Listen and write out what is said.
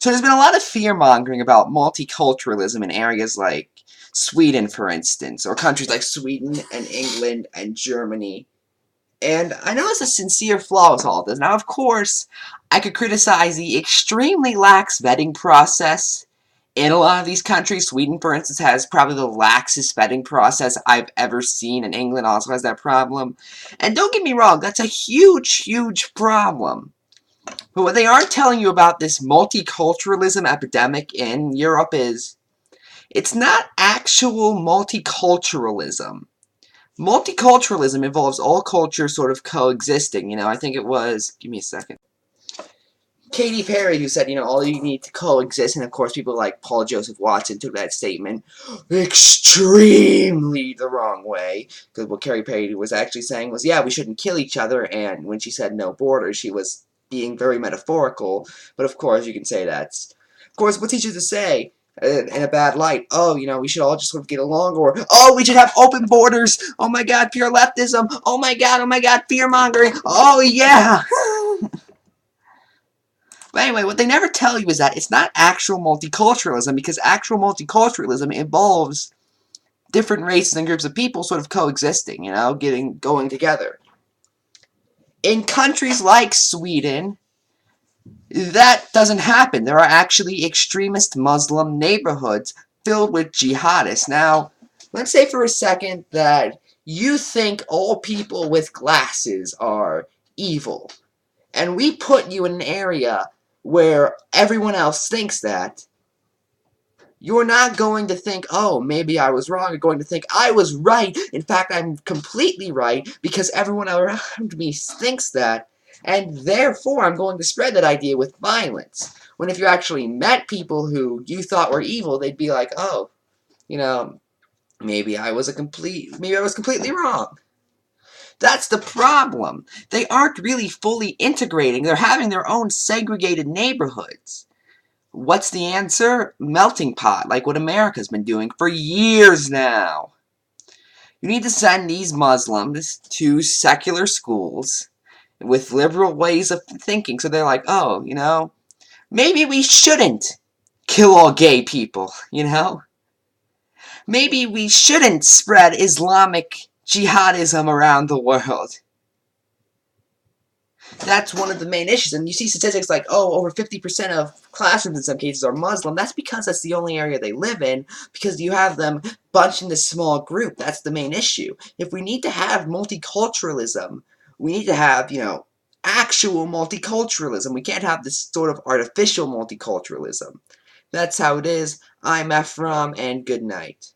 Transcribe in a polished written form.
So there's been a lot of fear-mongering about multiculturalism in areas like Sweden, for instance, or countries like Sweden and England and Germany. And I know it's a sincere flaw with all this. Now, of course, I could criticize the extremely lax vetting process in a lot of these countries. Sweden, for instance, has probably the laxest vetting process I've ever seen, and England also has that problem. And don't get me wrong, that's a huge, huge problem. But what they aren't telling you about this multiculturalism epidemic in Europe is it's not actual multiculturalism. Multiculturalism involves all cultures sort of coexisting. I think it was, give me a second, Katy Perry who said, all you need to coexist, and of course people like Paul Joseph Watson took that statement extremely the wrong way, because what Katy Perry was actually saying was, yeah, we shouldn't kill each other, and when she said no borders, she was being very metaphorical, but of course you can say that's, of course, what's easier to say in a bad light? Oh, we should all just sort of get along, or, oh, we should have open borders, oh my god, pure leftism, oh my god, fear-mongering, oh yeah! But anyway, what they never tell you is that it's not actual multiculturalism, because actual multiculturalism involves different races and groups of people sort of coexisting, going together. In countries like Sweden, that doesn't happen. There are actually extremist Muslim neighborhoods filled with jihadists. Now, let's say for a second that you think all people with glasses are evil, and we put you in an area where everyone else thinks that. You're not going to think, oh, maybe I was wrong. You're going to think, I was right. In fact, I'm completely right because everyone around me thinks that. And therefore, I'm going to spread that idea with violence. When if you actually met people who you thought were evil, they'd be like, oh, maybe I was completely wrong. That's the problem. They aren't really fully integrating. They're having their own segregated neighborhoods. What's the answer? Melting pot, like what America's been doing for years now. You need to send these Muslims to secular schools with liberal ways of thinking, so they're like, oh, maybe we shouldn't kill all gay people, Maybe we shouldn't spread Islamic jihadism around the world. That's one of the main issues. And you see statistics like, oh, over 50% of classrooms in some cases are Muslim. That's because that's the only area they live in, because you have them bunched in this small group. That's the main issue. If we need to have multiculturalism, we need to have, actual multiculturalism. We can't have this sort of artificial multiculturalism. That's how it is. I'm Ephrom, and good night.